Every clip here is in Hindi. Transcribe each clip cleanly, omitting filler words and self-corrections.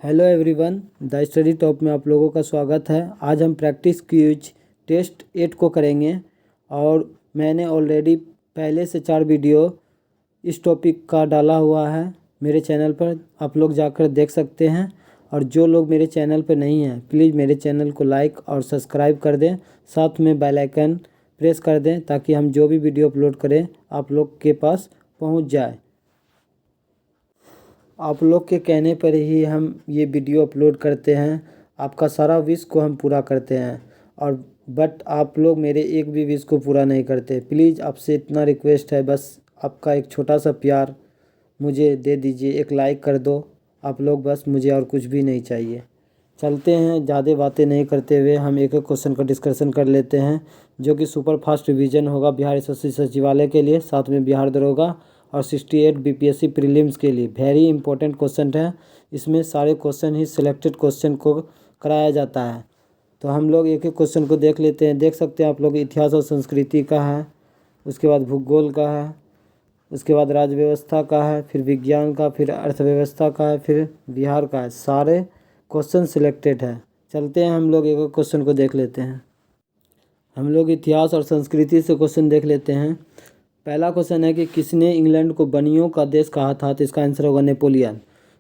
Hello everyone, the study top में आप लोगों का स्वागत है। आज हम प्रैक्टिस क्विज टेस्ट 8 को करेंगे और मैंने ऑलरेडी पहले से 4 वीडियो इस टॉपिक का डाला हुआ है मेरे चैनल पर। आप लोग जाकर देख सकते हैं। और जो लोग मेरे चैनल पर नहीं हैं प्लीज़ मेरे चैनल को लाइक और सब्सक्राइब कर दें, साथ में बेल आइकन प्रेस कर दें ताकि हम जो भी वीडियो अपलोड करें आप लोग के पास पहुंच जाए। आप लोग के कहने पर ही हम ये वीडियो अपलोड करते हैं। आपका सारा विश को हम पूरा करते हैं और बट आप लोग मेरे एक भी विश को पूरा नहीं करते। प्लीज़ आपसे इतना रिक्वेस्ट है, बस आपका एक छोटा सा प्यार मुझे दे दीजिए, एक लाइक कर दो आप लोग, बस मुझे और कुछ भी नहीं चाहिए। चलते हैं, ज़्यादा बातें नहीं करते हुए हम एक एक क्वेश्चन का डिस्कशन कर लेते हैं जो कि सुपर फास्ट रिवीजन होगा बिहार एसएससी सचिवालय के लिए, साथ में बिहार दरोगा और 68 बीपीएससी प्रीलिम्स के लिए। वेरी इंपॉर्टेंट क्वेश्चन है। इसमें सारे क्वेश्चन ही सिलेक्टेड क्वेश्चन को कराया जाता है। तो हम लोग एक एक क्वेश्चन को देख लेते हैं। देख सकते हैं आप लोग, इतिहास और संस्कृति का है, उसके बाद भूगोल का है, उसके बाद राज्य व्यवस्था का है, फिर विज्ञान का, फिर अर्थव्यवस्था का है, फिर बिहार का है। सारे क्वेश्चन सिलेक्टेड है। चलते हैं हम लोग एक एक क्वेश्चन को देख लेते हैं। हम लोग इतिहास और संस्कृति से क्वेश्चन देख लेते हैं। पहला क्वेश्चन है कि किसने इंग्लैंड को बनियों का देश कहा था? तो इसका आंसर होगा नेपोलियन।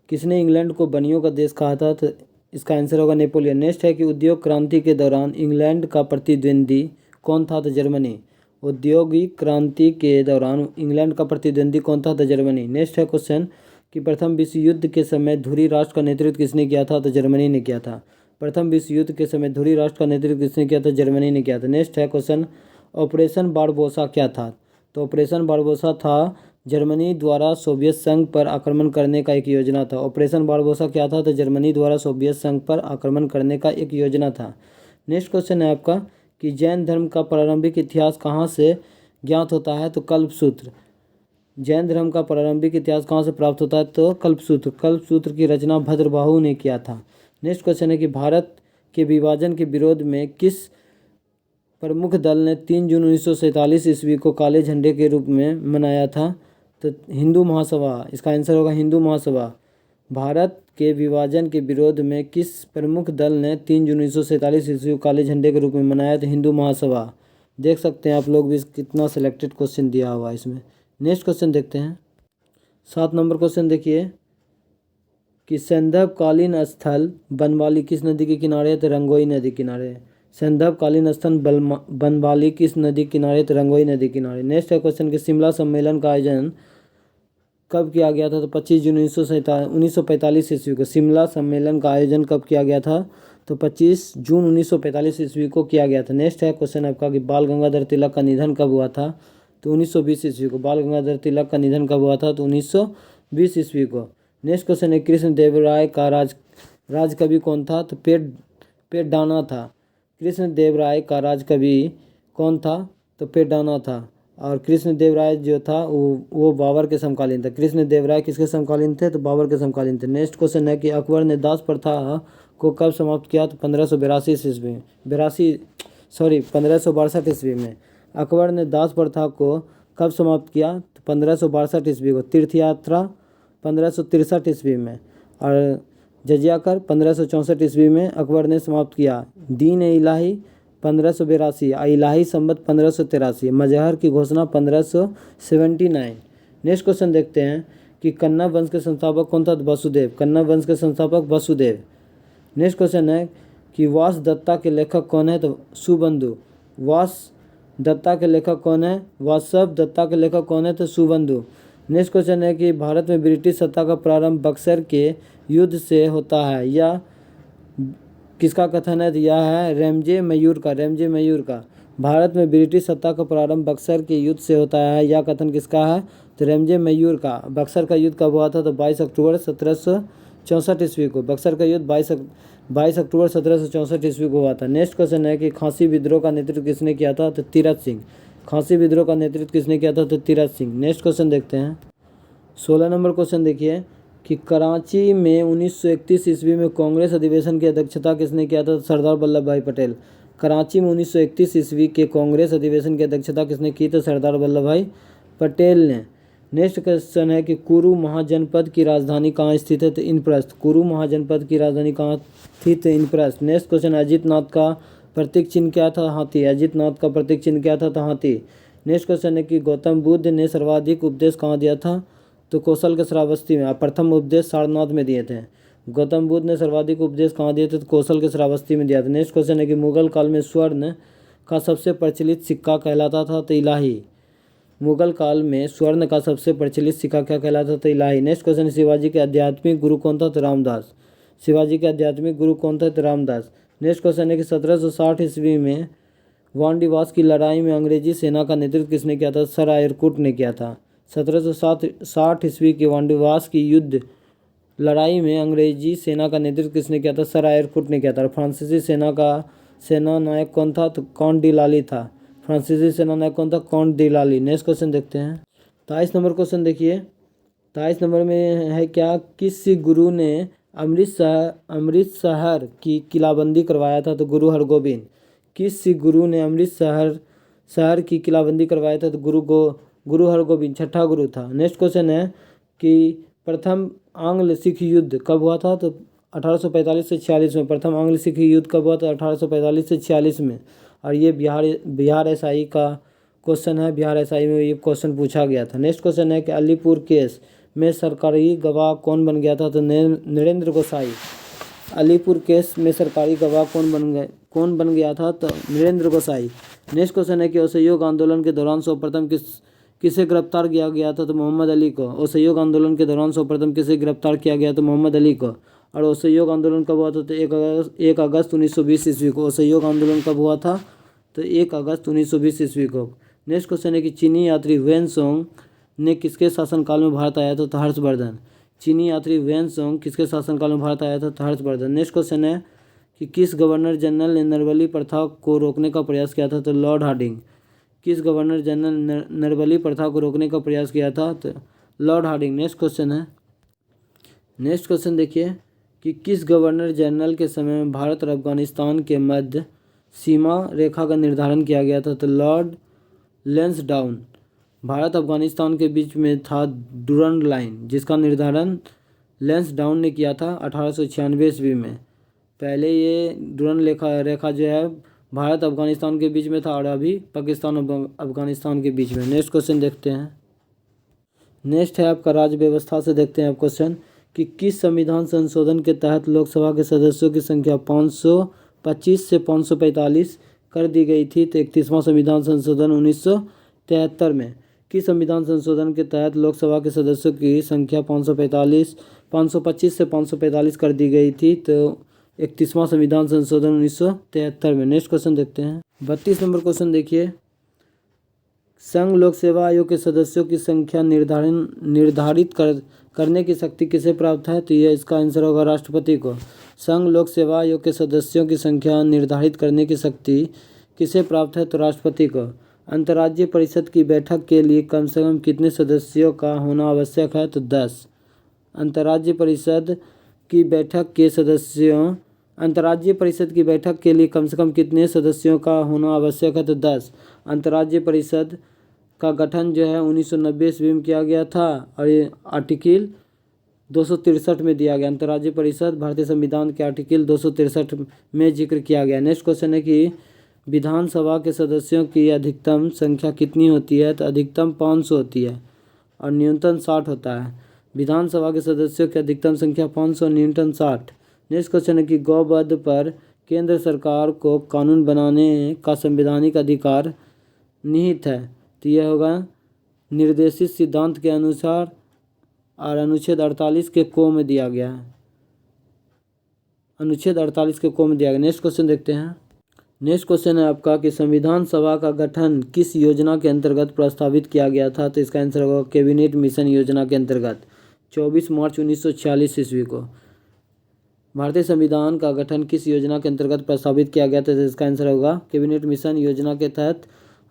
किसने इंग्लैंड को बनियों का देश कहा था? तो इसका आंसर होगा नेपोलियन। नेक्स्ट है कि उद्योग क्रांति के दौरान इंग्लैंड का प्रतिद्वंदी कौन था? तो जर्मनी। औद्योगिक क्रांति के दौरान इंग्लैंड का प्रतिद्वंदी कौन था? तो जर्मनी। नेक्स्ट है क्वेश्चन कि प्रथम विश्व युद्ध के समय धुरी राष्ट्र का नेतृत्व किसने किया था? तो जर्मनी ने किया था। प्रथम विश्व युद्ध के समय धुरी राष्ट्र का नेतृत्व किसने किया था? जर्मनी ने किया था। नेक्स्ट है क्वेश्चन, ऑपरेशन बारबोसा क्या था? तो ऑपरेशन बारबोसा था जर्मनी द्वारा सोवियत संघ पर आक्रमण करने का एक योजना था। ऑपरेशन बारबोसा क्या था? तो जर्मनी द्वारा सोवियत संघ पर आक्रमण करने का एक योजना था। नेक्स्ट क्वेश्चन है आपका कि जैन धर्म का प्रारंभिक इतिहास कहाँ से ज्ञात होता है? तो कल्पसूत्र। जैन धर्म का प्रारंभिक इतिहास कहाँ से प्राप्त होता है? तो कल्पसूत्र। कल्पसूत्र की रचना भद्रबाहु ने किया था। नेक्स्ट क्वेश्चन है कि भारत के विभाजन के विरोध में किस प्रमुख दल ने 3 जून 1947 ईस्वी को काले झंडे के रूप में मनाया था? तो हिंदू महासभा। इसका आंसर होगा हिंदू महासभा। भारत के विभाजन के विरोध में किस प्रमुख दल ने 3 जून 1947 ईस्वी को काले झंडे के रूप में मनाया? तो हिंदू महासभा। देख सकते हैं आप लोग भी कितना सिलेक्टेड क्वेश्चन दिया हुआ है इसमें। नेक्स्ट क्वेश्चन देखते हैं। 7 नंबर क्वेश्चन देखिए कि सैंधवकालीन स्थल बनवाली किस नदी के किनारे है? तो रंगोई नदी किनारे। सैंधवकालीन स्थल बनवाली किस नदी किनारे? तो रंगोई नदी किनारे। नेक्स्ट है क्वेश्चन कि शिमला सम्मेलन का आयोजन कब किया गया था? तो 25 जून 1945 ईस्वी को। शिमला सम्मेलन का आयोजन कब किया गया था? तो 25 जून 1945 ईस्वी को किया गया था। नेक्स्ट है क्वेश्चन आपका कि बाल गंगाधर तिलक का निधन कब हुआ था? तो 1920 ईस्वी को। बाल गंगाधर तिलक का निधन कब हुआ था? तो 1920 ईस्वी को। नेक्स्ट क्वेश्चन है कृष्ण देव राय का राजकवि कौन था? तो पेड्डाना था। कृष्ण देव राय का राजकवि कौन था? तो पेड्डाना था। और कृष्ण देव राय जो था वो बाबर के समकालीन था। कृष्ण देव राय किसके समकालीन थे? तो बाबर के समकालीन थे। नेक्स्ट क्वेश्चन है कि अकबर ने दास प्रथा को कब समाप्त किया? तो 1562 ईस्वी में। 1562 ईस्वी में अकबर ने दास प्रथा को कब समाप्त किया? तो 1562 ईस्वी को। तीर्थ यात्रा 1563 ईस्वी में और जजिया कर 1564 ईस्वी में अकबर ने समाप्त किया। दीन इलाही 1582, इलाही संबत 1583, मजहर की घोषणा 1579। नेक्स्ट क्वेश्चन देखते हैं कि कन्ना वंश के संस्थापक कौन था? तो वसुदेव। कन्ना वंश के संस्थापक वसुदेव। नेक्स्ट क्वेश्चन है कि वास दत्ता के लेखक कौन है? तो सुबंधु। वास दत्ता के लेखक कौन है? वासव दत्ता के लेखक कौन है? तो सुबंधु। नेक्स्ट क्वेश्चन है कि भारत में ब्रिटिश सत्ता का प्रारंभ बक्सर के युद्ध से होता है, या किसका कथन है? तो यह है रेमजे मयूर का। रेमजे मयूर का। भारत में ब्रिटिश सत्ता का प्रारंभ बक्सर के युद्ध से होता है, यह कथन किसका है? तो रेमजे मयूर का। बक्सर का युद्ध कब हुआ था? तो 22 अक्टूबर 1764 ईस्वी को। बक्सर का युद्ध 22 अक्टूबर 1764 ईस्वी को हुआ था। नेक्स्ट क्वेश्चन है कि खांसी विद्रोह का नेतृत्व किसने किया था? तो तीरथ सिंह। खांसी विद्रोह का नेतृत्व किसने किया था? तो तीरथ सिंह। नेक्स्ट क्वेश्चन देखते हैं। 16 नंबर क्वेश्चन देखिए कि कराची में 1931 ईस्वी में कांग्रेस अधिवेशन की अध्यक्षता किसने किया था? सरदार वल्लभ भाई पटेल। कराची में 1931 ईस्वी के कांग्रेस अधिवेशन की अध्यक्षता किसने की? तो सरदार वल्लभ भाई पटेल ने। नेक्स्ट क्वेश्चन है कि कुरु महाजनपद की राजधानी कहाँ स्थित है? तो इंद्रप्रस्थ। कुरु महाजनपद की राजधानी कहाँ थी? तो इंद्रप्रस्थ। नेक्स्ट क्वेश्चन, अजित नाथ का प्रतीक चिन्ह क्या था? हाथी। अजित नाथ का प्रतीक चिन्ह क्या था? तो हाथी। नेक्स्ट क्वेश्चन है कि गौतम बुद्ध ने सर्वाधिक उपदेश कहाँ दिया था? तो कौशल के श्रावस्ती में। प्रथम उपदेश सारनाथ में दिए थे। गौतम बुद्ध ने सर्वाधिक उपदेश कहाँ दिए थे? तो कौशल के श्रावस्ती में दिया था। नेक्स्ट क्वेश्चन है कि मुगल काल में स्वर्ण का सबसे प्रचलित सिक्का कहलाता था? तो इलाही। मुगल काल में स्वर्ण का सबसे प्रचलित सिक्का क्या कहलाता था? इलाही। नेक्स्ट क्वेश्चन, शिवाजी के आध्यात्मिक गुरु कौन था? तो रामदास। शिवाजी के आध्यात्मिक गुरु कौन था? तो रामदास। नेक्स्ट क्वेश्चन है कि 1760 ईस्वी में वांडीवास की लड़ाई में अंग्रेजी सेना का नेतृत्व किसने किया था? सर आयरकुट ने किया था। 1760 ईस्वी के वांडीवास की युद्ध लड़ाई में अंग्रेजी सेना का नेतृत्व किसने किया था? सर आयरकुट ने किया था। फ्रांसीसी सेना का सेना नायक कौन था? तो काउंट डी लाली था। फ्रांसीसी सेना नायक कौन था? काउंट डी लाली। नेक्स्ट क्वेश्चन देखते हैं। 23 नंबर क्वेश्चन देखिए। 23 नंबर में है क्या, किस गुरु ने अमृतसर की किलाबंदी करवाया था? तो गुरु हरगोबिंद। किस गुरु ने अमृतसर की किलाबंदी करवाया था? तो गुरु हरगोबिंद छठा गुरु था। नेक्स्ट क्वेश्चन है कि प्रथम आंग्ल सिख युद्ध कब हुआ था? तो 1845 से 46 में। प्रथम आंग्ल सिख युद्ध कब हुआ था? 1845 से 46 में। और ये बिहार एसआई का क्वेश्चन है। बिहार एसआई में ये क्वेश्चन पूछा गया था। नेक्स्ट क्वेश्चन है कि अलीपुर केस में सरकारी गवाह कौन बन गया था? तो नरेंद्र गोसाई। अलीपुर केस में सरकारी गवाह कौन बन गया था? तो नरेंद्र गोसाई। नेक्स्ट क्वेश्चन है कि असहयोग आंदोलन के दौरान सर्वप्रथम किसे गिरफ्तार किया गया था? तो मोहम्मद अली को। असहयोग आंदोलन के दौरान सर्वप्रथम किसे गिरफ्तार किया गया? तो मोहम्मद अली को। और असहयोग आंदोलन कब हुआ था? तो 1 अगस्त 1920 ईस्वी को। असहयोग आंदोलन कब हुआ था? तो 1 अगस्त 1920 ईस्वी को। नेक्स्ट क्वेश्चन है कि चीनी यात्री ह्वेन-त्सोंग ने किसके शासनकाल में भारत आया था? तो हर्षवर्धन। चीनी यात्री ह्वेन-त्सोंग किसके शासनकाल में भारत आया था? तो हर्षवर्धन। नेक्स्ट क्वेश्चन है कि किस गवर्नर जनरल ने नरबली प्रथा को रोकने का प्रयास किया था? तो लॉर्ड हार्डिंग। किस गवर्नर जनरल नरबली प्रथा को रोकने का प्रयास किया था? तो लॉर्ड हार्डिंग। नेक्स्ट क्वेश्चन है। नेक्स्ट क्वेश्चन देखिए कि किस गवर्नर जनरल के समय में भारत और अफगानिस्तान के मध्य सीमा रेखा का निर्धारण किया गया था? तो लॉर्ड लैंसडाउन। भारत अफगानिस्तान के बीच में था डुरंड लाइन, जिसका निर्धारण लैंसडाउन ने किया था 1896 ईस्वी में। पहले ये डुरंड रेखा जो है भारत अफगानिस्तान के बीच में था और अभी पाकिस्तान और अफगानिस्तान के बीच में। नेक्स्ट क्वेश्चन देखते हैं। नेक्स्ट है आपका राज्य व्यवस्था से देखते हैं आप क्वेश्चन कि किस संविधान संशोधन के तहत लोकसभा के सदस्यों की संख्या 525 से 545 कर दी गई थी? तो 31वां संविधान संशोधन 1973 में। किस संविधान संशोधन के तहत लोकसभा के सदस्यों की संख्या 525 से 545 कर दी गई थी? तो 31वां संविधान संशोधन 1973 में। नेक्स्ट क्वेश्चन देखते हैं। 32 नंबर क्वेश्चन देखिए। संघ लोक सेवा आयोग के सदस्यों की संख्या निर्धारित करने की शक्ति किसे प्राप्त है? तो यह इसका आंसर होगा राष्ट्रपति को। संघ लोक सेवा आयोग के सदस्यों की संख्या निर्धारित करने की शक्ति किसे प्राप्त है? तो राष्ट्रपति को। अंतर्राज्यीय परिषद की बैठक के लिए कम से कम कितने सदस्यों का होना आवश्यक है? तो 10। अंतर्राज्यीय परिषद की बैठक के लिए कम से कम कितने सदस्यों का होना आवश्यक है? तो 10। अंतर्राज्यीय परिषद का गठन जो है 1990 ईस्वी में किया गया था और ये आर्टिकल 263 में दिया गया। अंतर्राज्यीय परिषद भारतीय संविधान के आर्टिकल 263 में जिक्र किया गया। नेक्स्ट क्वेश्चन है कि विधानसभा के सदस्यों की अधिकतम संख्या कितनी होती है? तो अधिकतम 500 होती है और न्यूनतम 60 होता है। विधानसभा के सदस्यों की अधिकतम संख्या 500, न्यूनतम 60। नेक्स्ट क्वेश्चन है कि गौवध पर केंद्र सरकार को कानून बनाने का संवैधानिक अधिकार निहित है? तो यह होगा निर्देशित सिद्धांत के अनुसार और अनुच्छेद 48 के को में दिया गया है। अनुच्छेद 48 के को में दिया गया। नेक्स्ट क्वेश्चन देखते हैं। नेक्स्ट क्वेश्चन है आपका कि संविधान सभा का गठन किस योजना के अंतर्गत प्रस्तावित किया गया था? तो इसका आंसर होगा कैबिनेट मिशन योजना के अंतर्गत 24 मार्च 1946 ईस्वी को। भारतीय संविधान का गठन किस योजना के अंतर्गत प्रस्तावित किया गया था? तो इसका आंसर होगा कैबिनेट मिशन योजना के तहत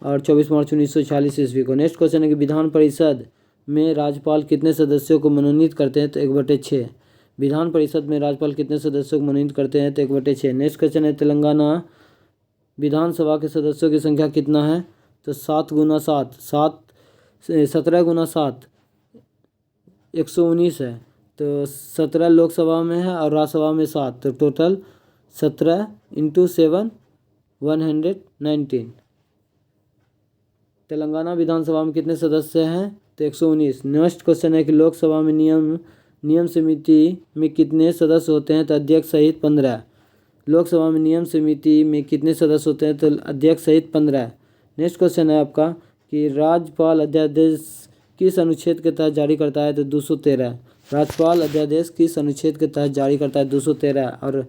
और 24 मार्च 1946 ईस्वी को। नेक्स्ट क्वेश्चन है कि विधान परिषद में राज्यपाल कितने सदस्यों को मनोनीत करते हैं? तो 1/6। विधान परिषद में राज्यपाल कितने सदस्यों को मनोनीत करते हैं? तो 1/6। नेक्स्ट क्वेश्चन है तेलंगाना विधानसभा के सदस्यों की संख्या कितना है? तो 7 × 7 17 × 7 119 है, तो 17 लोकसभा में है और राज्यसभा में 7, तो टोटल 17 × 7 119। तेलंगाना विधानसभा में कितने सदस्य हैं, तो 119। नेक्स्ट क्वेश्चन है कि लोकसभा में नियम समिति में कितने सदस्य होते हैं, तो अध्यक्ष सहित 15। लोकसभा में नियम समिति में कितने सदस्य होते हैं, तो अध्यक्ष सहित 15। नेक्स्ट क्वेश्चन है आपका कि राज्यपाल अध्यादेश किस अनुच्छेद के तहत जारी करता है, तो 213। राज्यपाल अध्यादेश किस अनुच्छेद के तहत जारी करता है, 213। और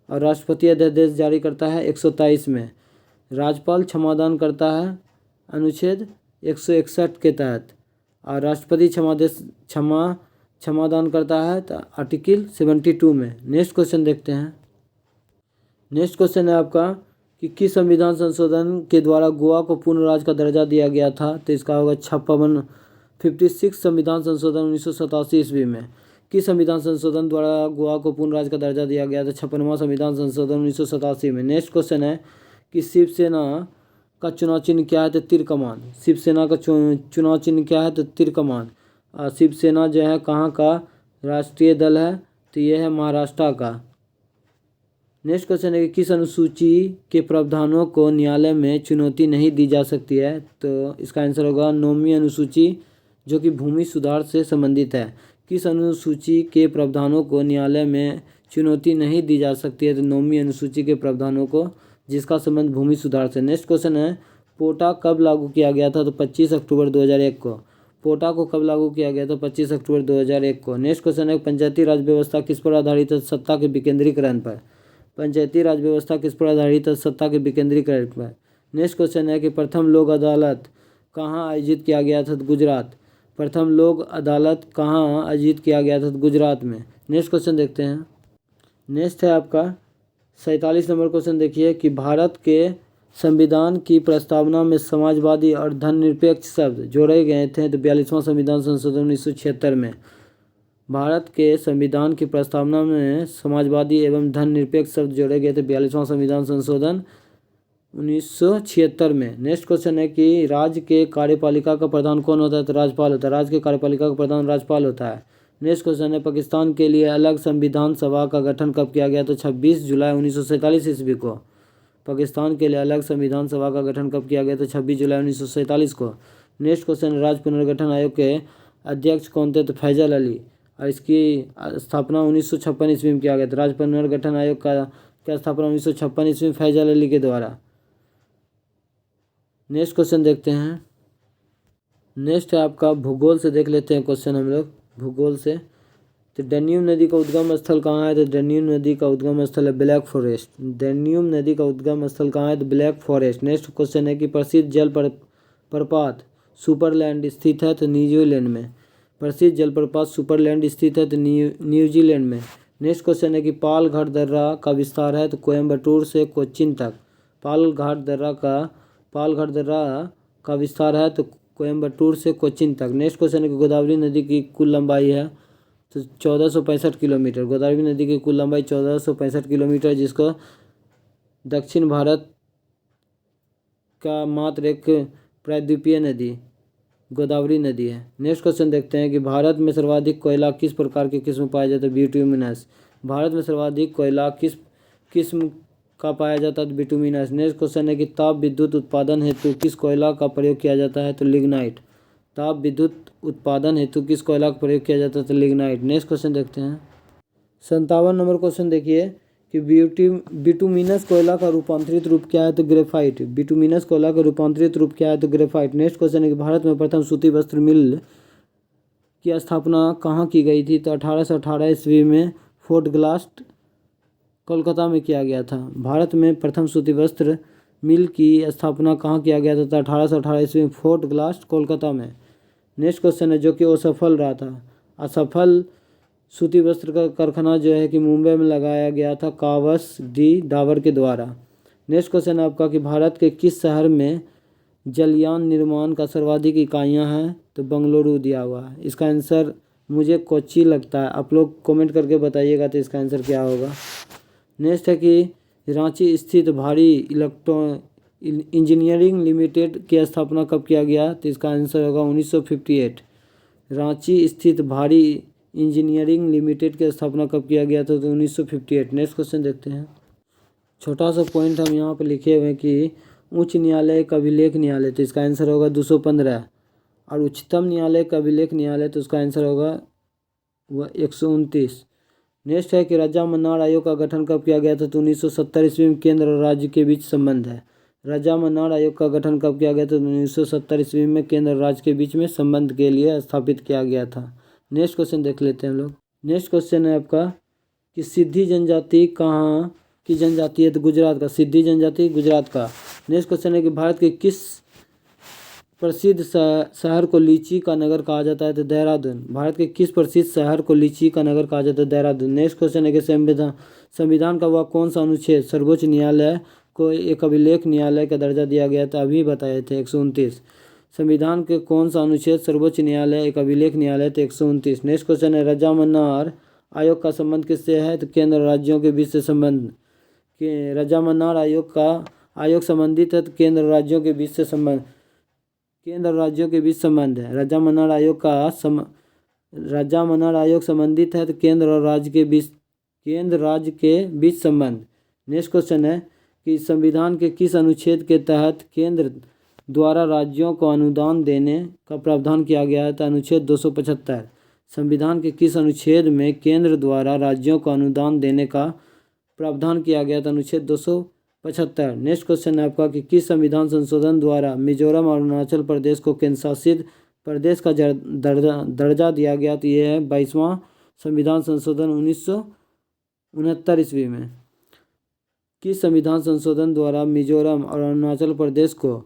राष्ट्रपति अध्यादेश जारी करता है 127 में। राज्यपाल क्षमादान करता है अनुच्छेद 161 के तहत, और राष्ट्रपति क्षमादान करता है तो आर्टिकल 72 में। नेक्स्ट क्वेश्चन देखते हैं। नेक्स्ट क्वेश्चन है आपका कि किस संविधान संशोधन के द्वारा गोवा को पूर्ण राज्य का दर्जा दिया गया था, तो इसका होगा 56 संविधान संशोधन 1987 ईस्वी में। किस संविधान संशोधन द्वारा गोवा को पूर्ण राज्य का दर्जा दिया गया था, 56वां संविधान संशोधन 1987 में। नेक्स्ट क्वेश्चन है कि शिवसेना का चुनाव चिन्ह क्या है, तो तीर कमान। शिवसेना का चुनाव चिन्ह क्या है, तो तीर कमान। शिवसेना जो है कहाँ का राष्ट्रीय दल है, तो यह है महाराष्ट्र का। नेक्स्ट क्वेश्चन है कि किस अनुसूची के प्रावधानों को न्यायालय में चुनौती नहीं दी जा सकती है, तो इसका आंसर होगा 9वीं अनुसूची, जो कि भूमि सुधार से संबंधित है। किस अनुसूची के प्रावधानों को न्यायालय में चुनौती नहीं दी जा सकती है, तो 9वीं अनुसूची के प्रावधानों को, जिसका संबंध भूमि सुधार से। नेक्स्ट क्वेश्चन है पोटा कब लागू किया गया था, तो 25 अक्टूबर 2001 को। पोटा को कब लागू किया गया था, 25 अक्टूबर 2001 को। नेक्स्ट क्वेश्चन है पंचायती राज व्यवस्था किस पर आधारित है, सत्ता के विकेंद्रीकरण पर। पंचायती राज व्यवस्था किस पर आधारित है, सत्ता के विकेंद्रीकरण पर। नेक्स्ट क्वेश्चन है कि प्रथम लोक अदालत कहाँ आयोजित किया गया था, तो गुजरात। प्रथम लोक अदालत कहाँ आयोजित किया गया था, तो गुजरात में। नेक्स्ट क्वेश्चन देखते हैं। नेक्स्ट है आपका 47 नंबर क्वेश्चन देखिए कि भारत के संविधान की प्रस्तावना में समाजवादी और धर्मनिरपेक्ष शब्द जोड़े गए थे, तो 42वां संविधान संशोधन 1976 में। भारत के संविधान की प्रस्तावना में समाजवादी एवं धर्मनिरपेक्ष शब्द जोड़े गए थे, 42वां संविधान संशोधन 1976 में। नेक्स्ट क्वेश्चन है कि राज्य के कार्यपालिका का प्रधान कौन होता है, तो राज्यपाल होता है। राज्य के कार्यपालिका का प्रधान राज्यपाल होता है। नेक्स्ट क्वेश्चन है पाकिस्तान के लिए अलग संविधान सभा का गठन कब किया गया, तो 26 जुलाई 1947 ईस्वी को। पाकिस्तान के लिए अलग संविधान सभा का गठन कब किया गया, तो 26 जुलाई 1947 को। नेक्स्ट क्वेश्चन है राज्य पुनर्गठन आयोग के अध्यक्ष कौन थे, तो फैजल अली, और इसकी स्थापना 1956 ईस्वी में किया गया था। राज्य पुनर्गठन आयोग का स्थापना 1956 ईस्वी में फैजल अली के द्वारा। नेक्स्ट क्वेश्चन देखते हैं। नेक्स्ट है आपका भूगोल से देख लेते हैं क्वेश्चन हम लोग भूगोल से। तो डैन्यूब नदी का उद्गम स्थल कहाँ है, तो डैन्यूब नदी का उद्गम स्थल है ब्लैक फॉरेस्ट। डैन्यूब नदी का उद्गम स्थल कहाँ है, तो ब्लैक फॉरेस्ट। नेक्स्ट क्वेश्चन है कि प्रसिद्ध जल प्रपात सुपरलैंड स्थित है, तो न्यूजीलैंड में। प्रसिद्ध जलप्रपात सुपरलैंड स्थित है, तो न्यूजीलैंड में। नेक्स्ट क्वेश्चन है कि पालघाट दर्रा का विस्तार है, तो कोयम्बटूर से कोच्चिन तक। पालघाट दर्रा का विस्तार है, तो कोयम्बटूर से कोच्चिन तक। नेक्स्ट क्वेश्चन है कि गोदावरी नदी की कुल लंबाई है, तो 1465 किलोमीटर। गोदावरी नदी की कुल लंबाई 1465 किलोमीटर, जिसको दक्षिण भारत का मात्र एक प्रायद्वीपीय नदी गोदावरी नदी है। नेक्स्ट क्वेश्चन देखते हैं कि भारत में सर्वाधिक कोयला किस प्रकार की किस्म पाया जाता है, बिटुमिनस। भारत में सर्वाधिक कोयला किस किस्म का पाया जाता है, बिटुमिनस। नेक्स्ट क्वेश्चन है कि ताप विद्युत उत्पादन हेतु किस कोयला का प्रयोग किया जाता है, तो लिग्नाइट। ताप विद्युत उत्पादन हेतु किस कोयला का प्रयोग किया जाता है, तो लिग्नाइट। नेक्स्ट क्वेश्चन देखते हैं। 57 नंबर क्वेश्चन देखिए कि बिटुमिनस कोयला का रूपांतरित रूप क्या है, तो ग्रेफाइट। बिटुमिनस कोयला का रूपांतरित रूप क्या है, तो ग्रेफाइट। नेक्स्ट क्वेश्चन है कि भारत में प्रथम सूती वस्त्र मिल की स्थापना कहाँ की गई थी, तो 1818 ईस्वी में फोर्ट ग्लास्ट कोलकाता में किया गया था। भारत में प्रथम सूती वस्त्र मिल की स्थापना कहाँ किया गया था, तो 1818 ईस्वी में फोर्ट ग्लास्ट कोलकाता में। नेक्स्ट क्वेश्चन है जो कि असफल रहा था। असफल सूती वस्त्र का कारखाना जो है कि मुंबई में लगाया गया था कावस डी डावर के द्वारा। नेक्स्ट क्वेश्चन है आपका कि भारत के किस शहर में जलयान निर्माण का सर्वाधिक इकाइयां हैं, तो बेंगलुरु दिया हुआ है। इसका आंसर मुझे कोच्चि लगता है, आप लोग कमेंट करके बताइएगा तो इसका आंसर क्या होगा। नेक्स्ट है कि रांची स्थित भारी इलेक्ट्रॉन इंजीनियरिंग लिमिटेड की स्थापना कब किया गया, तो इसका आंसर होगा 1958। रांची स्थित भारी इंजीनियरिंग लिमिटेड की स्थापना कब किया गया था? तो 1958। नेक्स्ट क्वेश्चन देखते हैं। छोटा सा पॉइंट हम यहाँ पर लिखे हुए हैं कि उच्च न्यायालय का अभिलेख न्यायालय, तो इसका आंसर होगा 215। और उच्चतम न्यायालय का अभिलेख न्यायालय, तो उसका आंसर होगा वह 129। नेक्स्ट है कि रजा मन्नार आयोग का गठन कब किया गया था? तो 1970 ईस्वी में। केंद्र और राज्य के बीच संबंध है। रजा मन्नार आयोग का गठन कब किया गया था? 1970 ईस्वी में। केंद्र और राज्य के बीच में संबंध के लिए स्थापित किया गया था। नेक्स्ट क्वेश्चन देख लेते हैं हम लोग। नेक्स्ट क्वेश्चन है आपका कि सिद्धि जनजाति कहाँ की जनजाति है? तो गुजरात का। सिद्धि जनजाति गुजरात का। नेक्स्ट क्वेश्चन है कि भारत के किस प्रसिद्ध शहर को लीची का नगर कहा जाता है? तो देहरादून। भारत के किस प्रसिद्ध शहर को लीची का नगर कहा जाता है? देहरादून। नेक्स्ट क्वेश्चन है कि संविधान का वह कौन सा अनुच्छेद सर्वोच्च न्यायालय को एक अभिलेख न्यायालय का दर्जा दिया गया था? अभी बताए थे 129। संविधान के कौन सा अनुच्छेद सर्वोच्च न्यायालय एक अभिलेख न्यायालय? तो 129। नेक्स्ट क्वेश्चन है रजा मन्नार आयोग का संबंध किससे है? तो केंद्र और राज्यों के बीच से संबंध के रजा मन्नार आयोग संबंधित है, तो केंद्र और राज्यों के बीच से संबंध, केंद्र और राज्यों के बीच संबंध है। रजा मन्नार आयोग संबंधित है, तो केंद्र और राज्य के बीच संबंध। नेक्स्ट क्वेश्चन है कि संविधान के किस अनुच्छेद के तहत केंद्र द्वारा राज्यों को अनुदान देने का प्रावधान किया गया है? तो अनुच्छेद 275। संविधान के किस अनुच्छेद में केंद्र द्वारा राज्यों को अनुदान देने का प्रावधान किया गया था? अनुच्छेद 275। नेक्स्ट क्वेश्चन है आपका कि किस संविधान संशोधन द्वारा मिजोरम और अरुणाचल प्रदेश को केंद्र शासित प्रदेश का दर्जा दिया गया? तो ये है 22वां संविधान संशोधन 1969 ईस्वी में। किस संविधान संशोधन द्वारा मिजोरम और अरुणाचल प्रदेश को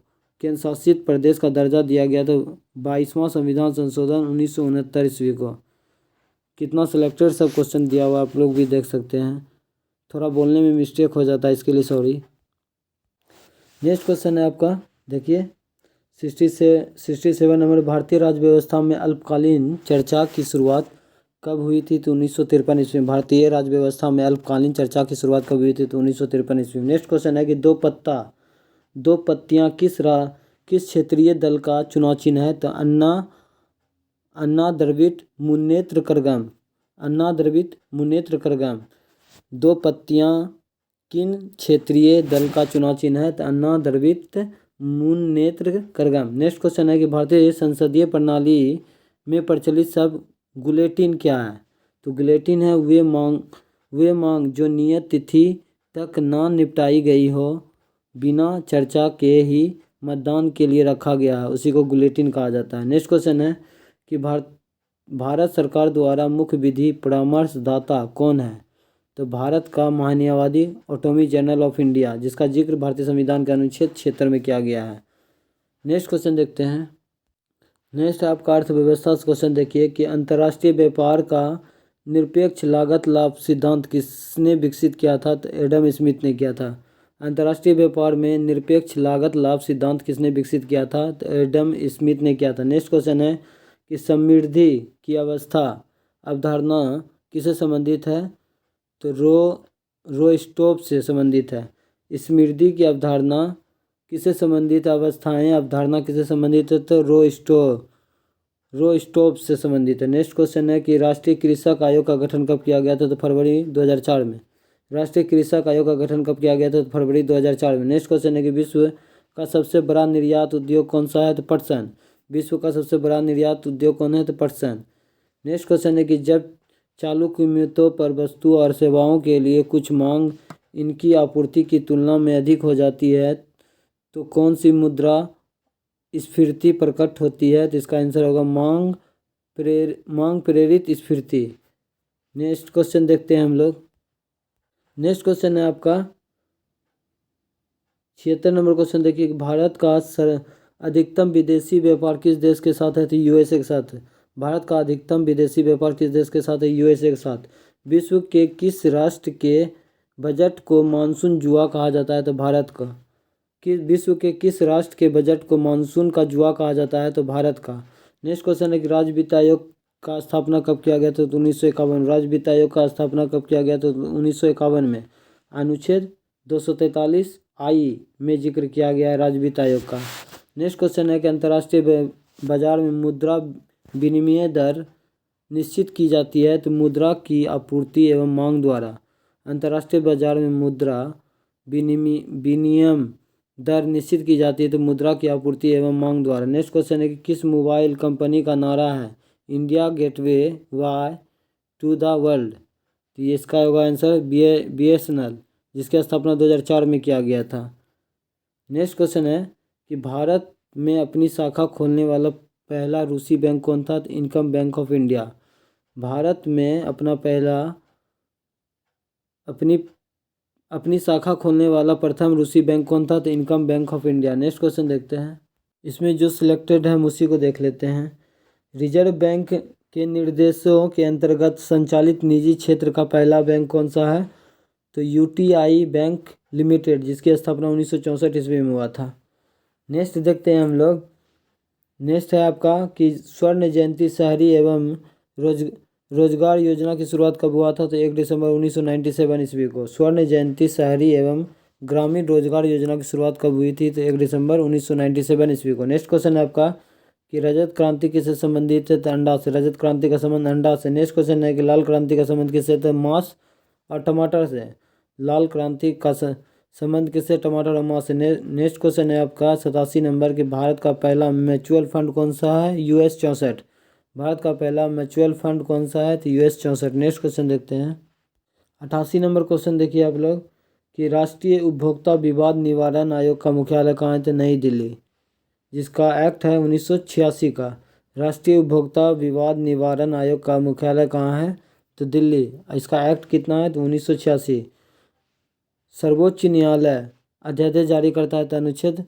केंद्र शासित प्रदेश का दर्जा दिया गया? तो 22वां संविधान संशोधन 1969 ईस्वी को। कितना सिलेक्टेड सब क्वेश्चन दिया हुआ आप लोग भी देख सकते हैं। थोड़ा बोलने में मिस्टेक हो जाता है, इसके लिए सॉरी। नेक्स्ट क्वेश्चन है आपका, देखिए 67 नंबर। भारतीय राज्य व्यवस्था में अल्पकालीन चर्चा की शुरुआत कब हुई थी? तो 1953 ईस्वी में। भारतीय राज्य व्यवस्था में अल्पकालीन चर्चा की शुरुआत कब हुई थी? तो 1953 ईस्वी में। नेक्स्ट क्वेश्चन है कि दो पत्तियां किस क्षेत्रीय दल का चुनाव चिन्ह है? तो अन्ना द्रविड़ मुन्नेत्र कड़गम। अन्ना द्रविड़ मुन्नेत्र कड़गम। दो पत्तियां किन क्षेत्रीय दल का चुनाव चिन्ह है? तो अन्ना द्रविड़ मुन्नेत्र कड़गम। नेक्स्ट क्वेश्चन है कि भारतीय संसदीय प्रणाली में प्रचलित शब्द गुलेटिन क्या है? तो गुलेटिन है वे मांग जो नियत तिथि तक ना निपटाई गई हो, बिना चर्चा के ही मतदान के लिए रखा गया है, उसी को गुलेटिन कहा जाता है। नेक्स्ट क्वेश्चन है कि भारत सरकार द्वारा मुख्य विधि परामर्शदाता कौन है? तो भारत का महान्यायवादी अटॉर्नी जनरल ऑफ इंडिया, जिसका जिक्र भारतीय संविधान के अनुच्छेद 76 में किया गया है। नेक्स्ट क्वेश्चन देखते हैं। नेक्स्ट आपका अर्थव्यवस्था से क्वेश्चन देखिए कि अंतर्राष्ट्रीय व्यापार का निरपेक्ष लागत लाभ सिद्धांत किसने विकसित किया था? तो एडम स्मिथ ने किया था। अंतर्राष्ट्रीय व्यापार में निरपेक्ष लागत लाभ सिद्धांत किसने विकसित किया था? तो एडम स्मिथ ने किया था। नेक्स्ट क्वेश्चन है कि समृद्धि की अवस्था अवधारणा किससे संबंधित है? तो रोस्टॉप से संबंधित है। समृद्धि की अवधारणा किससे संबंधित है? अवस्थाएं अवधारणा किससे संबंधित है? तो रोस्टॉप से संबंधित है। नेक्स्ट क्वेश्चन है कि राष्ट्रीय कृषक आयोग का गठन कब किया गया था? तो फरवरी 2004 में। राष्ट्रीय कृषक आयोग का गठन कब किया गया था? तो फरवरी 2004 में। नेक्स्ट क्वेश्चन है कि विश्व का सबसे बड़ा निर्यात उद्योग कौन सा है? तो पटसन। विश्व का सबसे बड़ा निर्यात उद्योग कौन है? तो पटसन। नेक्स्ट क्वेश्चन है कि जब चालू कीमतों पर वस्तु और सेवाओं के लिए कुछ मांग इनकी आपूर्ति की तुलना में अधिक हो जाती है तो कौन सी मुद्रा स्फीति प्रकट होती है? तो इसका आंसर होगा मांग प्रेरित स्फीति। नेक्स्ट क्वेश्चन देखते हैं हम लोग। नेक्स्ट क्वेश्चन है आपका 76 नंबर क्वेश्चन देखिए, भारत का अधिकतम विदेशी व्यापार किस देश के साथ है? तो यूएसए के साथ। भारत का अधिकतम विदेशी व्यापार किस देश के साथ है? यूएसए के साथ। विश्व के किस राष्ट्र के बजट को मानसून जुआ कहा जाता है? तो भारत का। विश्व के किस राष्ट्र के बजट को मानसून का जुआ कहा जाता है? तो भारत का। नेक्स्ट क्वेश्चन है कि राज्य वित्त आयोग का स्थापना कब किया गया था? तो 1951। राज्य वित्त आयोग का स्थापना कब किया गया? तो 1951 में। अनुच्छेद 243 में जिक्र किया गया है राज्य वित्त आयोग का। नेक्स्ट क्वेश्चन है कि अंतर्राष्ट्रीय बाजार में मुद्रा विनिमय दर निश्चित की जाती है? तो मुद्रा की आपूर्ति एवं मांग द्वारा। अंतर्राष्ट्रीय बाजार में मुद्रा विनिमय दर निश्चित की जाती है तो मुद्रा की आपूर्ति एवं मांग द्वारा। नेक्स्ट क्वेश्चन है कि किस मोबाइल कंपनी का नारा है India gateway why to the world? तो ये इसका होगा आंसर BSNL, जिसकी स्थापना 2004 में किया गया था। नेक्स्ट क्वेश्चन है कि भारत में अपनी शाखा खोलने वाला पहला रूसी बैंक कौन था? तो income bank of India. Bharat में अपनी शाखा खोलने वाला प्रथम रूसी बैंक कौन था? तो income bank of India. Next question देखते हैं, इसमें जो सिलेक्टेड है हम उसी को देख लेते हैं। रिजर्व बैंक के निर्देशों के अंतर्गत संचालित निजी क्षेत्र का पहला बैंक कौन सा है? तो UTI बैंक लिमिटेड, जिसकी स्थापना 1964 ईस्वी में हुआ था। नेक्स्ट देखते हैं हम लोग। नेक्स्ट है आपका कि स्वर्ण जयंती शहरी एवं रोजगार योजना की शुरुआत कब हुआ था? तो 1 दिसंबर 1997 ईस्वी को। स्वर्ण जयंती शहरी एवं ग्रामीण रोजगार योजना की शुरुआत कब हुई थी? तो 1 दिसंबर 1997 ईस्वी को। नेक्स्ट क्वेश्चन है आपका कि रजत क्रांति किससे संबंधित है? तो अंडा से। रजत क्रांति का संबंध अंडा से। नेक्स्ट क्वेश्चन है कि लाल क्रांति का संबंध किससे? तो मांस और टमाटर से। लाल क्रांति का संबंध किससे? टमाटर और मांस से। नेक्स्ट क्वेश्चन है आपका 87 नंबर कि भारत का पहला म्यूचुअल फंड कौन सा है? US 64। भारत का पहला म्यूचुअल फंड कौन सा है? तो US 64। नेक्स्ट क्वेश्चन देखते हैं 88 नंबर क्वेश्चन देखिए आप लोग कि राष्ट्रीय उपभोक्ता विवाद निवारण आयोग का मुख्यालय कहाँ है? तो नई दिल्ली, जिसका एक्ट है 1986 का। राष्ट्रीय उपभोक्ता विवाद निवारण आयोग का मुख्यालय कहाँ है? तो दिल्ली। इसका एक्ट कितना है? तो 1986। सर्वोच्च न्यायालय अध्यादेश जारी करता है तो अनुच्छेद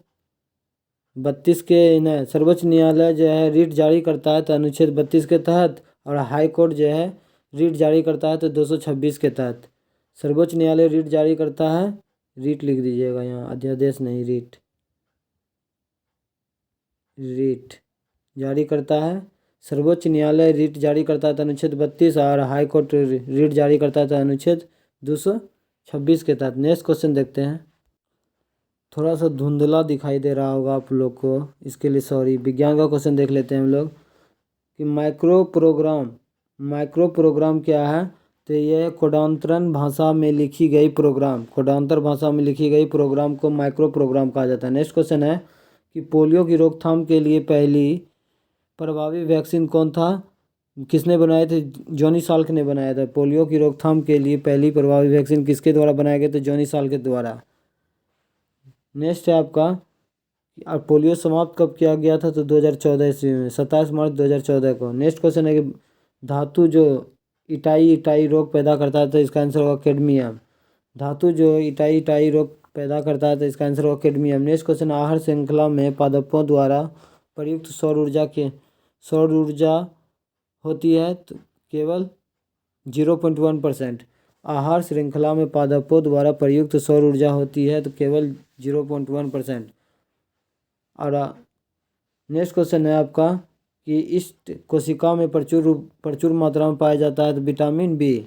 32 के सर्वोच्च न्यायालय जो है रीट जारी करता है तो अनुच्छेद 32 के तहत, और हाई कोर्ट जो है रीट जारी करता है तो 226 के तहत। सर्वोच्च न्यायालय रीट जारी करता है, रीट लिख दीजिएगा यहाँ, अध्यादेश नहीं, रीट जारी करता है। सर्वोच्च न्यायालय रीट जारी करता है तो अनुच्छेद 32, और हाई कोर्ट रीट जारी करता है तो अनुच्छेद 226 के तहत। नेक्स्ट क्वेश्चन देखते हैं, थोड़ा सा धुंधला दिखाई दे रहा होगा आप लोग को, इसके लिए सॉरी। विज्ञान का क्वेश्चन देख लेते हैं हम लोग कि माइक्रो प्रोग्राम क्या है? तो यह कोडांतरण भाषा में लिखी गई प्रोग्राम, कोडांतर भाषा में लिखी गई प्रोग्राम को माइक्रो प्रोग्राम कहा जाता है। नेक्स्ट क्वेश्चन है कि पोलियो की रोकथाम के लिए पहली प्रभावी वैक्सीन कौन था? किसने बनाए थे? जॉनी साल्क ने बनाया था। पोलियो की रोकथाम के लिए पहली प्रभावी वैक्सीन किसके द्वारा बनाया गया? तो जॉनी साल्क के द्वारा। नेक्स्ट है आपका और पोलियो समाप्त कब किया गया था? तो 2014 ईस्वी में, 27 मार्च 2014 को। नेक्स्ट क्वेश्चन है कि धातु जो इटाई रोग पैदा करता है तो इसका आंसर होगा कैडमियम। धातु जो इटाई रोग पैदा करता है तो इसका आंसर होगा कैडमियम। नेक्स्ट क्वेश्चन, आहार श्रृंखला में पादपों द्वारा प्रयुक्त सौर ऊर्जा होती है तो केवल 0.1%। आहार श्रृंखला में पादपों द्वारा प्रयुक्त सौर ऊर्जा होती है तो केवल 0.1%। और नेक्स्ट क्वेश्चन है आपका कि इष्ट कोशिका में प्रचुर मात्रा में पाया जाता है तो विटामिन बी।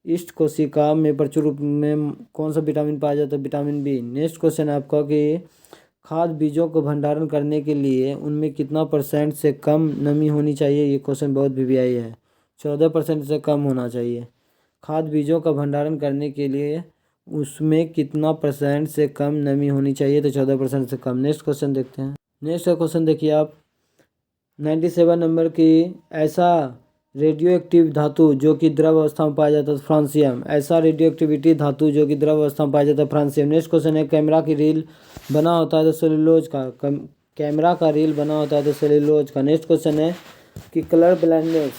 इष्ट कोशिका में प्रचुर रूप में कौन सा विटामिन पाया जाता है? Vitamin B. नेक्स्ट क्वेश्चन है आपका कि खाद बीजों को भंडारण करने के लिए उनमें कितना % से कम नमी होनी चाहिए? ये क्वेश्चन बहुत VVI है, 14% से कम होना चाहिए। खाद बीजों का भंडारण करने के लिए उसमें कितना % से कम नमी होनी चाहिए? तो 14% से कम। नेक्स्ट क्वेश्चन देखते हैं। नेक्स्ट क्वेश्चन देखिए आप 97 नंबर की ऐसा रेडियो एक्टिव धातु जो कि द्रव अवस्था में पाया जाता है फ्रांसियम। ऐसा रेडियो एक्टिविटी धातु जो कि द्रव अवस्था में पाया जाता है फ्रांसियम। नेक्स्ट क्वेश्चन है कैमरा की रील बना होता है तो सेलुलोज का। कैमरा का रील बना होता है तो सेलुलोज का। नेक्स्ट क्वेश्चन है कि कलर ब्लाइंडनेस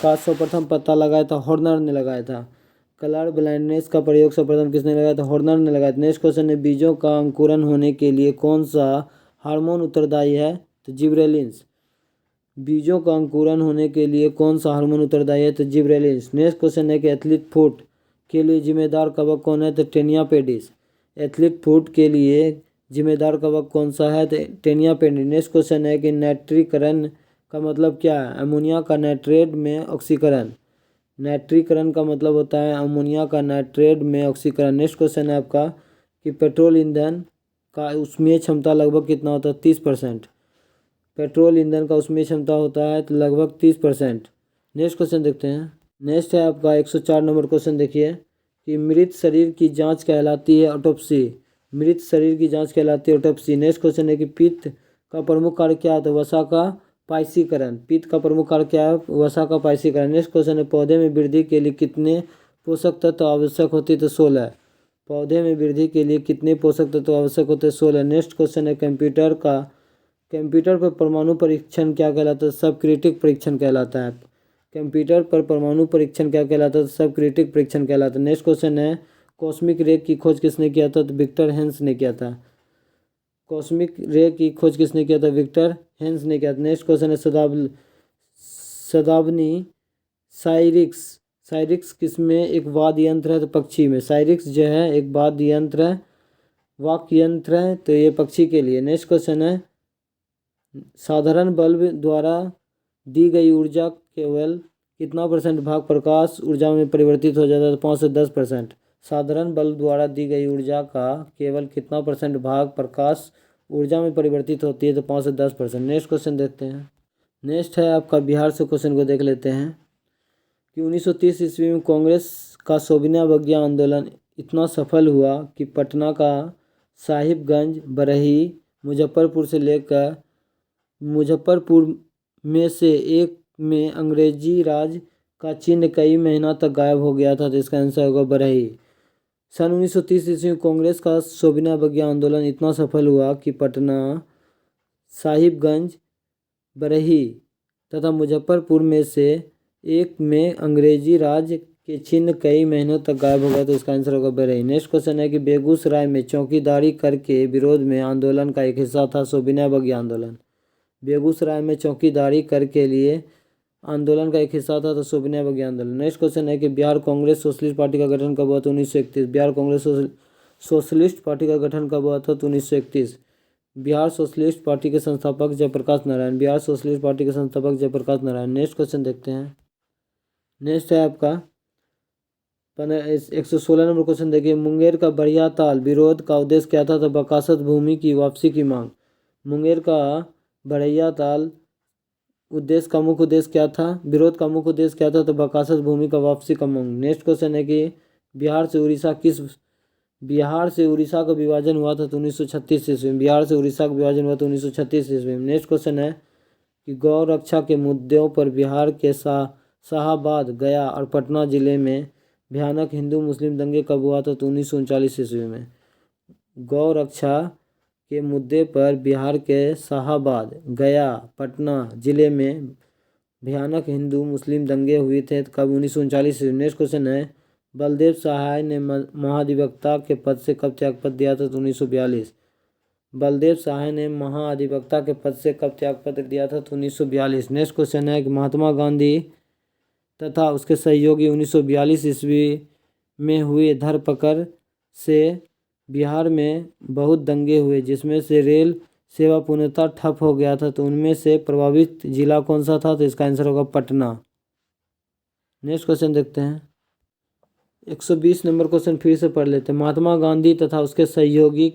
का सर्वप्रथम पता लगाया था हॉर्नर ने लगाया था। कलर ब्लाइंडनेस का प्रयोग सर्वप्रथम किसने लगाया था? हॉर्नर ने लगाया था। नेक्स्ट क्वेश्चन है बीजों का अंकुरन होने के लिए कौन सा हार्मोन उत्तरदायी है? तो जिब्रेलिन्स। बीजों का अंकुरन होने के लिए कौन सा हार्मोन उत्तरदायी है? तो जिब्रेलिन्स। नेक्स्ट क्वेश्चन है कि एथलीट फुट के लिए जिम्मेदार कवक कौन है? तो टेनिया पेडिस। एथलीट फुट के लिए जिम्मेदार कवक कौन सा है? तो टेनिया पेडिस। नेक्स्ट क्वेश्चन है कि नाइट्रीकरण का मतलब क्या है? अमोनिया का नाइट्रेट में ऑक्सीकरण। नाइट्रीकरण का मतलब होता है अमोनिया का नाइट्रेट में ऑक्सीकरण। नेक्स्ट क्वेश्चन है आपका कि पेट्रोल ईंधन का उसमें क्षमता लगभग कितना होता है? 30%। पेट्रोल ईंधन का उसमें क्षमता होता है तो लगभग 30%। नेक्स्ट क्वेश्चन देखते हैं। नेक्स्ट है आपका 104 नंबर क्वेश्चन। देखिए कि मृत शरीर की जांच कहलाती है ऑटोप्सी। मृत शरीर की जांच कहलाती है ऑटोप्सी। नेक्स्ट क्वेश्चन है कि पित्त का प्रमुख कार्य क्या है, तो वसा का पाइसीकरण। पित्त का प्रमुख कार्य क्या है, वसा का पाइसीकरण। नेक्स्ट क्वेश्चन है पौधे में वृद्धि के लिए कितने पोषक तत्व आवश्यक होती है, तो 16। पौधे में वृद्धि के लिए कितने पोषक तत्व आवश्यक होते हैं, 16। नेक्स्ट क्वेश्चन है कंप्यूटर पर परमाणु परीक्षण क्या कहलाता है, सब क्रिटिक परीक्षण कहलाता है। कंप्यूटर पर परमाणु परीक्षण क्या कहलाता है, सब क्रिटिक परीक्षण कहलाता है। नेक्स्ट क्वेश्चन है कॉस्मिक रे की खोज किसने किया था, तो विक्टर हेंस ने किया था। कॉस्मिक रे की खोज किसने किया था, विक्टर हेंस ने किया था। नेक्स्ट क्वेश्चन है सदाबनी साइरिक्स। साइरिक्स किसमें एक वाद्य यंत्र है, तो पक्षी में। साइरिक्स जो है एक वाद्य यंत्र है, वाक्य यंत्र है, तो ये पक्षी के लिए। नेक्स्ट क्वेश्चन है साधारण बल्ब द्वारा दी गई ऊर्जा केवल कितना % भाग प्रकाश ऊर्जा में परिवर्तित हो जाता है, तो 5 से 10%। साधारण बल्ब द्वारा दी गई ऊर्जा का केवल कितना % भाग प्रकाश ऊर्जा में परिवर्तित होती है, तो 5 से 10%। नेक्स्ट क्वेश्चन देखते हैं। नेक्स्ट है आपका बिहार से क्वेश्चन को देख लेते हैं कि 1930 ईस्वी में कांग्रेस का सोबिना अवज्ञा आंदोलन इतना सफल हुआ कि पटना का साहिबगंज, बरही, मुजफ्फरपुर में से एक में अंग्रेजी राज का चिन्ह कई महीना तक गायब हो गया था, तो इसका आंसर होगा बरही। सन 1930 ईस्वी में कांग्रेस का सोबिना अवज्ञा आंदोलन इतना सफल हुआ कि पटना, साहिबगंज, बरही तथा मुजफ्फरपुर में से एक में अंग्रेजी राज के चिन्ह कई महीनों तक गायब हो गया, तो इसका आंसर होगा बरही। नेक्स्ट क्वेश्चन है कि बेगूसराय में चौकीदारी करके विरोध में आंदोलन का एक हिस्सा था सोबिना अवज्ञा आंदोलन। बेगूसराय में चौकीदारी करके लिए आंदोलन का एक हिस्सा था, तो सोबिना अवज्ञा आंदोलन। नेक्स्ट क्वेश्चन है कि बिहार कांग्रेस सोशलिस्ट पार्टी का गठन कब हुआ था, 1931। बिहार कांग्रेस सोशलिस्ट पार्टी का गठन कब हुआ था, तो 1931। बिहार सोशलिस्ट पार्टी के संस्थापक जयप्रकाश नारायण। बिहार सोशलिस्ट पार्टी के संस्थापक जयप्रकाश नारायण। नेक्स्ट क्वेश्चन देखते हैं। नेक्स्ट है आपका 116 नंबर क्वेश्चन। देखिए मुंगेर का बढ़िया ताल विरोध का उद्देश्य क्या था, तो बकासत भूमि की वापसी की मांग। मुंगेर का बढ़िया ताल उद्देश्य का मुख्य उद्देश्य क्या था, विरोध का मुख्य उद्देश्य क्या था, तो बकासत भूमि का वापसी का मांग। नेक्स्ट क्वेश्चन है कि बिहार से उड़ीसा का विभाजन हुआ था, तो 1936 ईस्वी में। बिहार से उड़ीसा का विभाजन हुआ था 1936 ईस्वी में। नेक्स्ट क्वेश्चन है कि गौ रक्षा के मुद्दों पर बिहार के शाहाबाद, गया और पटना जिले में भयानक हिंदू मुस्लिम दंगे कब हुआ था, तो 1939 ईस्वी में। गौ रक्षा के मुद्दे पर बिहार के शाहाबाद, गया, पटना जिले में भयानक हिंदू मुस्लिम दंगे हुए थे, तो कब, 1939 ईस्वी। नेक्स्ट क्वेश्चन है बलदेव सहाय ने महाधिवक्ता के पद से कब त्यागपत्र दिया था, तो 1942। बलदेव सहाय ने महाधिवक्ता के पद से कब त्यागपत्र दिया था, तो 1942। नेक्स्ट क्वेश्चन है कि महात्मा गांधी तथा उसके सहयोगी 1942 ईस्वी में हुए धरपकड़ से बिहार में बहुत दंगे हुए, जिसमें से रेल सेवा पूर्णतः ठप हो गया था, तो उनमें से प्रभावित जिला कौन सा था, तो इसका आंसर होगा पटना। नेक्स्ट क्वेश्चन देखते हैं। 120 नंबर क्वेश्चन फिर से पढ़ लेते हैं। महात्मा गांधी तथा उसके सहयोगियों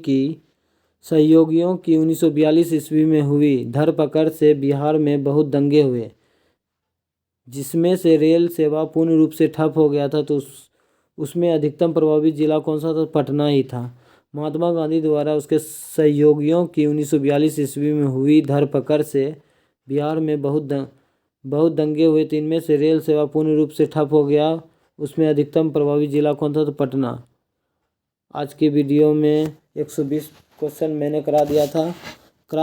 की 1942 ईस्वी में हुई धरपकड़ से बिहार में बहुत दंगे हुए, जिसमें से रेल सेवा पूर्ण रूप से ठप हो गया था, तो उसमें अधिकतम प्रभावित जिला कौन सा था, पटना ही था। महात्मा गांधी द्वारा उसके सहयोगियों की 1942 ईस्वी में हुई धरपकड़ से बिहार में बहुत दंगे हुए, तो इनमें से रेल सेवा पूर्ण रूप से ठप हो गया, उसमें अधिकतम प्रभावित जिला कौन था, तो पटना। आज की वीडियो में 120 क्वेश्चन मैंने करा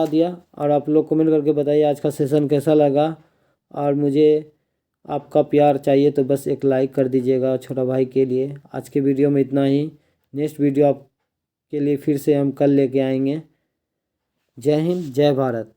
दिया और आप लोग कमेंट करके बताइए आज का सेशन कैसा लगा। और मुझे आपका प्यार चाहिए, तो बस एक लाइक कर दीजिएगा छोटा भाई के लिए। आज के वीडियो में इतना ही। नेक्स्ट वीडियो आपके लिए फिर से हम कल लेके आएंगे। जय हिंद, जय भारत।